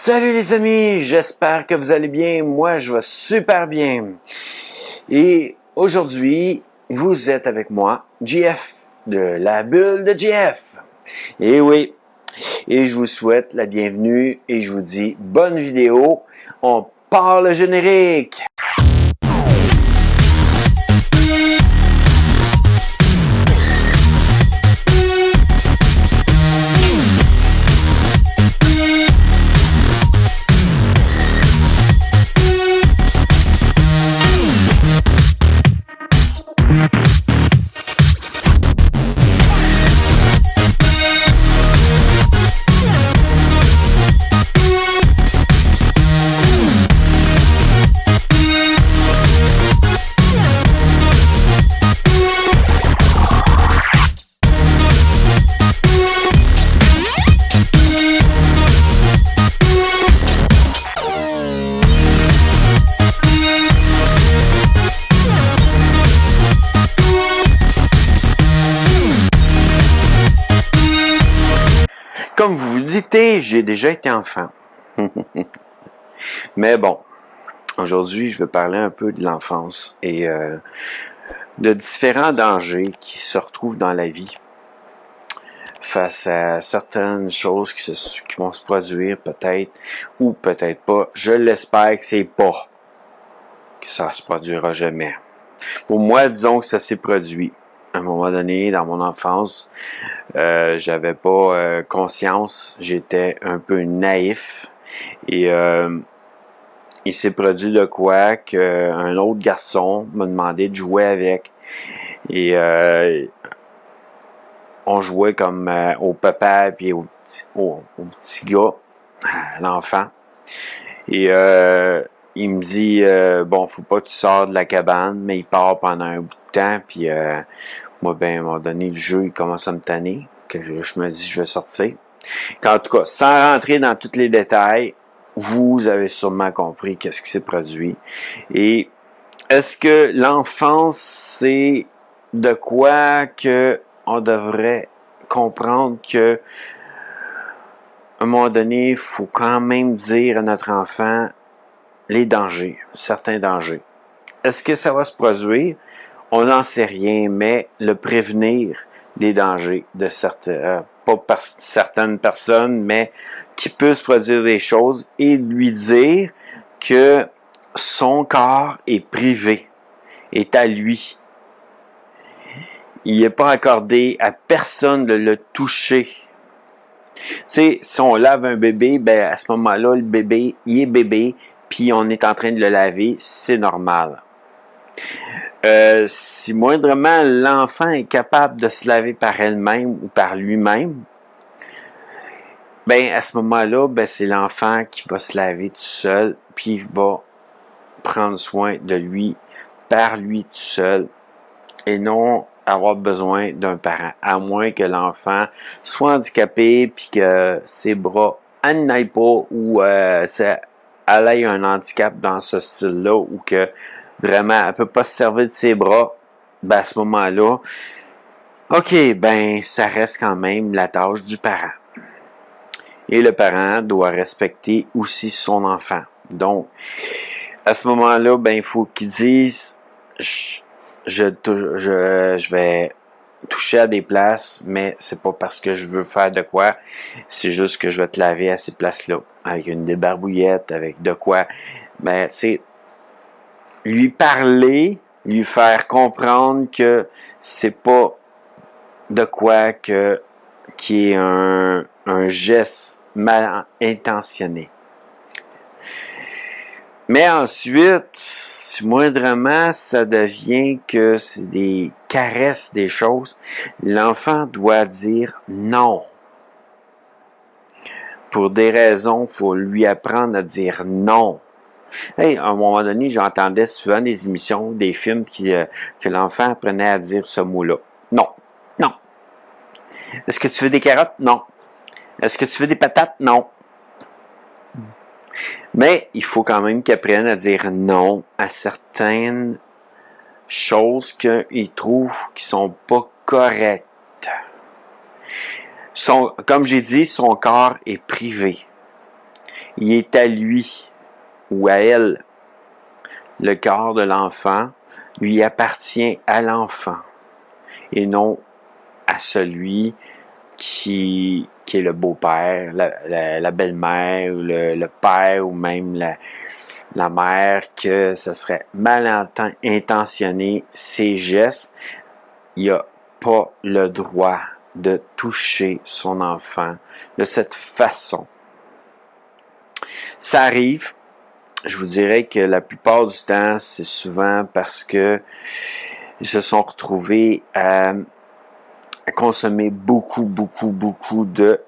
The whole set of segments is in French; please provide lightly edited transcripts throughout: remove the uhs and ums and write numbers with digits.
Salut les amis, j'espère que vous allez bien. Moi, je vais super bien. Et aujourd'hui, vous êtes avec moi, JF, de la bulle de JF. Et oui, et je vous souhaite la bienvenue et je vous dis bonne vidéo. On part le générique. Comme vous vous dites, j'ai déjà été enfant. Mais bon, aujourd'hui, je vais parler un peu de l'enfance et de différents dangers qui se retrouvent dans la vie face à certaines choses qui vont se produire peut-être ou peut-être pas. Je l'espère que c'est pas, que ça se produira jamais. Pour moi, disons que ça s'est produit. À un moment donné, dans mon enfance, j'avais pas conscience, j'étais un peu naïf et il s'est produit de quoi qu'un autre garçon m'a demandé de jouer avec et on jouait comme au papa puis au petit gars, à l'enfant. Et il me dit bon, faut pas que tu sors de la cabane, mais il part pendant un bout de temps, puis moi, ben, à un moment donné, le jeu, il commence à me tanner, que je me dis, je vais sortir. En tout cas, sans rentrer dans tous les détails, vous avez sûrement compris qu'est-ce qui s'est produit. Et est-ce que l'enfance, c'est de quoi que on devrait comprendre que à un moment donné, il faut quand même dire à notre enfant les dangers, certains dangers. Est-ce que ça va se produire? On n'en sait rien, mais le prévenir des dangers de certaines personnes, mais qui peut se produire des choses et lui dire que son corps est privé, est à lui. Il n'est pas accordé à personne de le toucher. Tu sais, si on lave un bébé, ben à ce moment-là, le bébé, il est bébé, puis on est en train de le laver, c'est normal. Si moindrement l'enfant est capable de se laver par elle-même ou par lui-même, ben à ce moment-là, ben c'est l'enfant qui va se laver tout seul, puis il va prendre soin de lui par lui tout seul, et non avoir besoin d'un parent, à moins que l'enfant soit handicapé, puis que ses bras n'aillent pas, ou elle ait un handicap dans ce style-là, ou que vraiment, elle peut pas se servir de ses bras, ben à ce moment-là, ok, ben ça reste quand même la tâche du parent. Et le parent doit respecter aussi son enfant. Donc, à ce moment-là, ben il faut qu'il dise, je vais toucher à des places, mais c'est pas parce que je veux faire de quoi, c'est juste que je vais te laver à ces places-là, avec une débarbouillette, avec de quoi, ben tu sais, lui parler, lui faire comprendre que c'est pas de quoi qui est un geste mal intentionné. Mais ensuite, si moindrement ça devient que c'est des caresses, des choses, l'enfant doit dire non. Pour des raisons, il faut lui apprendre à dire non. Hey, à un moment donné, j'entendais souvent des émissions, des films que l'enfant apprenait à dire ce mot-là. Non. Non. Est-ce que tu veux des carottes? Non. Est-ce que tu veux des patates? Non. Mais il faut quand même qu'il apprenne à dire non à certaines choses qu'il trouve qui sont pas correctes. Comme j'ai dit, son corps est privé. il est à lui ou à elle. Le corps de l'enfant lui appartient à l'enfant et non à celui qui est le beau-père, la belle-mère, ou le père, ou même la mère, que ce serait mal intentionné ses gestes. Il n'a pas le droit de toucher son enfant de cette façon. Ça arrive, je vous dirais que la plupart du temps, c'est souvent parce que ils se sont retrouvés à consommer beaucoup de,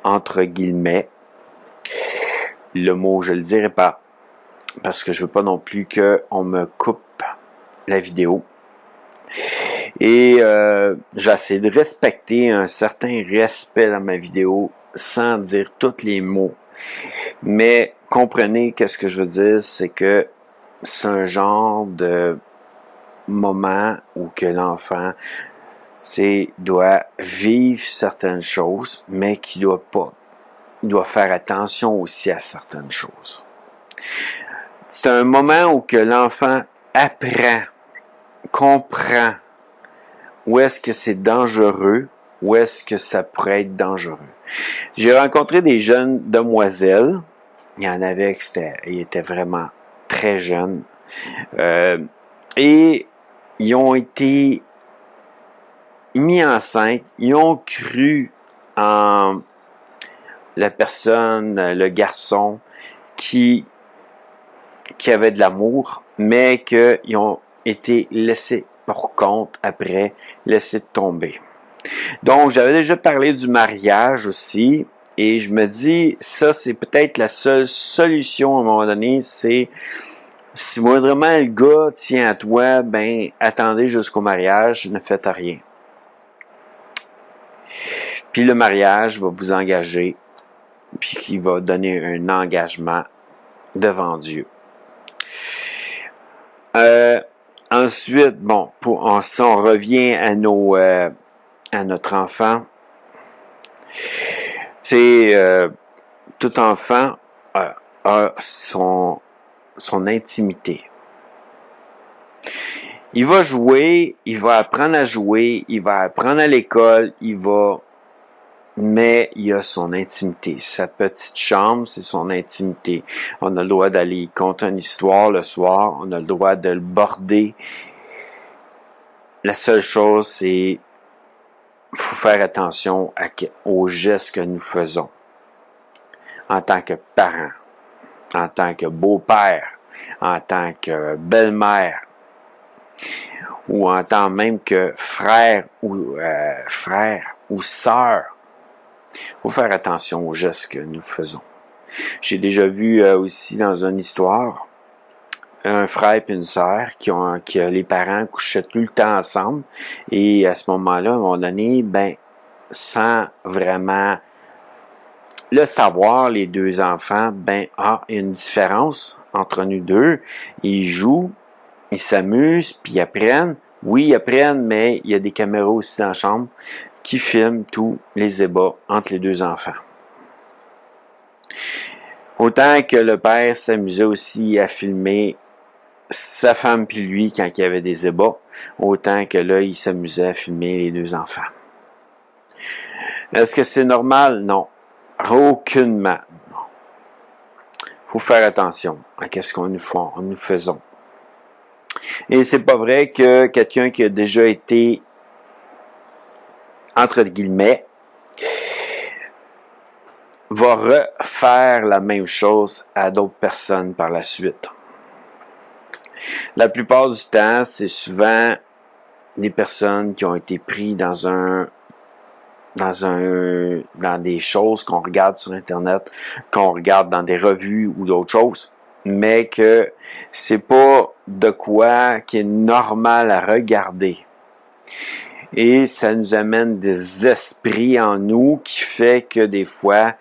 entre guillemets, le mot, je le dirai pas, parce que je veux pas non plus qu'on me coupe la vidéo. Et j'essaie de respecter un certain respect dans ma vidéo sans dire tous les mots. Mais comprenez qu'est-ce que je veux dire, c'est que c'est un genre de moment où que l'enfant doit vivre certaines choses, mais qui doit pas. Il doit faire attention aussi à certaines choses. C'est un moment où que l'enfant apprend, comprend où est-ce que c'est dangereux, où est-ce que ça pourrait être dangereux. J'ai rencontré des jeunes demoiselles, il y en avait qui étaient vraiment très jeunes, et ils ont été mis enceintes, ils ont cru en la personne, le garçon, qui avait de l'amour, mais qu'ils ont été laissés pour compte après, laissés tomber. Donc, j'avais déjà parlé du mariage aussi, et je me dis, ça, c'est peut-être la seule solution à un moment donné, c'est si vraiment le gars tient à toi, ben, attendez jusqu'au mariage, ne faites rien. Puis le mariage va vous engager, puis qui va donner un engagement devant Dieu. Ensuite, bon, si on revient à notre enfant, tout enfant a son intimité. Il va jouer, il va apprendre à jouer, il va apprendre à l'école, mais il a son intimité. Sa petite chambre, c'est son intimité. On a le droit d'aller conter une histoire le soir, on a le droit de le border. La seule chose, c'est faut faire attention aux gestes que nous faisons en tant que parents, en tant que beau-père, en tant que belle-mère, ou en tant même que frère ou sœur. Il faut faire attention aux gestes que nous faisons. J'ai déjà vu aussi dans une histoire un frère et une sœur que les parents couchaient tout le temps ensemble, et à ce moment-là, à un moment donné, ben, sans vraiment le savoir, les deux enfants, ben, il y a une différence entre nous deux. Ils jouent, ils s'amusent, puis ils apprennent. Oui, ils apprennent, mais il y a des caméras aussi dans la chambre qui filment tous les ébats entre les deux enfants. Autant que le père s'amusait aussi à filmer sa femme puis lui quand il y avait des ébats, autant que là, il s'amusait à filmer les deux enfants. Est-ce que c'est normal? Non. Aucunement. Non. Faut faire attention à ce qu'on nous faisons. Et c'est pas vrai que quelqu'un qui a déjà été, entre guillemets, va refaire la même chose à d'autres personnes par la suite. La plupart du temps, c'est souvent des personnes qui ont été prises dans des choses qu'on regarde sur Internet, qu'on regarde dans des revues ou d'autres choses, mais que c'est pas de quoi qui est normal à regarder. Et ça nous amène des esprits en nous qui fait que des fois,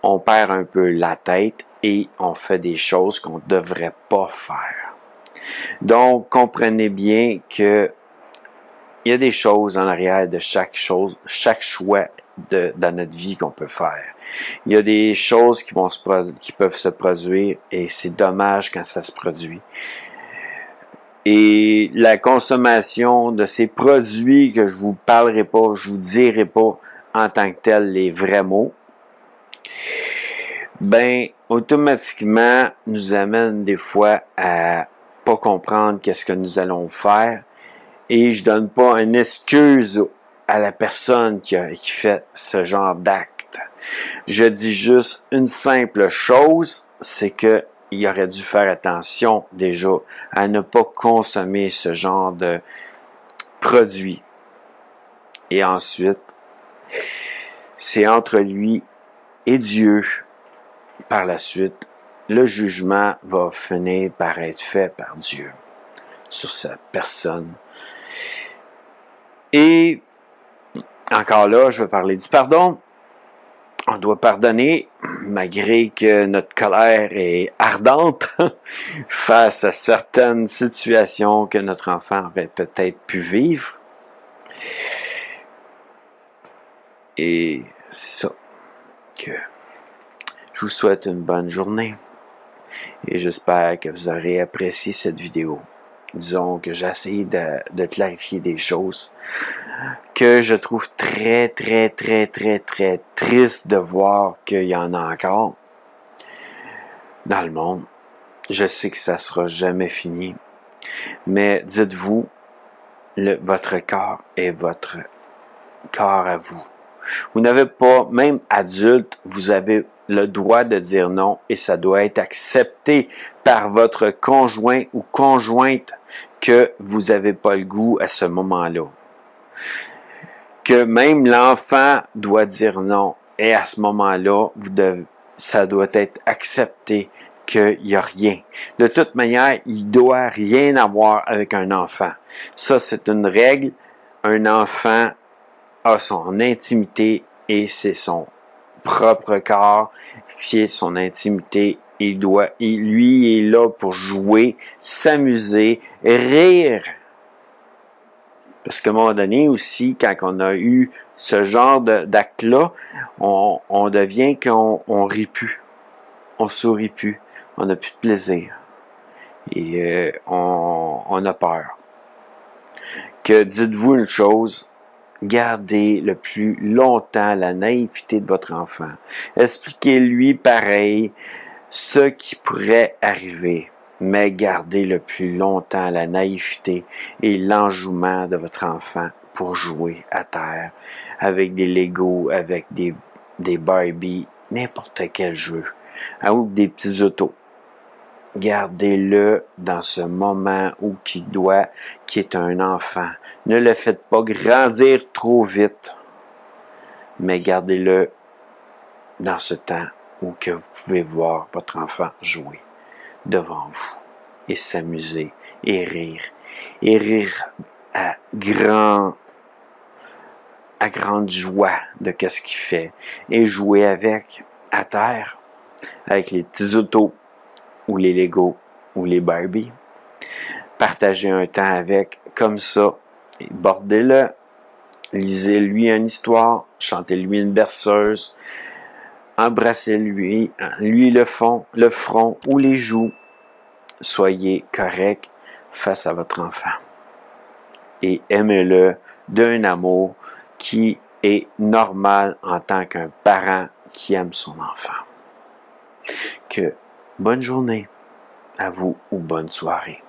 on perd un peu la tête et on fait des choses qu'on ne devrait pas faire. Donc, comprenez bien que il y a des choses en arrière de chaque chose, chaque choix dans notre vie qu'on peut faire. Il y a des choses qui peuvent se produire et c'est dommage quand ça se produit. Et la consommation de ces produits que je vous parlerai pas, je vous dirai pas en tant que tel les vrais mots, ben automatiquement nous amène des fois à pas comprendre qu'est-ce que nous allons faire. Et je donne pas une excuse à la personne qui fait ce genre d'acte. Je dis juste une simple chose, c'est que il aurait dû faire attention déjà à ne pas consommer ce genre de produit. Et ensuite, c'est entre lui et Dieu. Par la suite, le jugement va finir par être fait par Dieu sur cette personne. Et encore là, je vais parler du pardon. On doit pardonner, malgré que notre colère est ardente face à certaines situations que notre enfant aurait peut-être pu vivre. Et c'est ça que je vous souhaite une bonne journée. Et j'espère que vous aurez apprécié cette vidéo. Disons que j'ai essayé de clarifier des choses que je trouve très triste de voir qu'il y en a encore dans le monde. Je sais que ça sera jamais fini, mais dites-vous, votre corps est votre corps à vous. Vous n'avez pas, même adulte, vous avez le droit de dire non et ça doit être accepté par votre conjoint ou conjointe que vous n'avez pas le goût à ce moment-là. Que même l'enfant doit dire non et à ce moment-là, ça doit être accepté qu'il n'y a rien. De toute manière, il doit rien avoir avec un enfant. Ça, c'est une règle. Un enfant a son intimité et c'est son propre corps qui est son intimité. Lui est là pour jouer, s'amuser, rire. Parce qu'à un moment donné aussi, quand on a eu ce genre d'acte-là, on devient qu'on rit plus, on sourit plus, on n'a plus de plaisir et on a peur. Que dites-vous une chose, gardez le plus longtemps la naïveté de votre enfant. Expliquez-lui pareil ce qui pourrait arriver, mais gardez le plus longtemps la naïveté et l'enjouement de votre enfant pour jouer à terre avec des Legos, avec des Barbie, n'importe quel jeu, ou des petits autos. Gardez-le dans ce moment où qui est un enfant. Ne le faites pas grandir trop vite, mais gardez-le dans ce temps où que vous pouvez voir votre enfant jouer devant vous et s'amuser et rire à grande joie de ce qu'il fait et jouer avec à terre avec les petits autos ou les Legos ou les Barbie. Partagez un temps avec comme ça, bordez-le, lisez-lui une histoire, chantez-lui une berceuse, embrassez-lui, le front ou les joues. Soyez correct face à votre enfant. Et aimez-le d'un amour qui est normal en tant qu'un parent qui aime son enfant. Bonne journée à vous ou bonne soirée.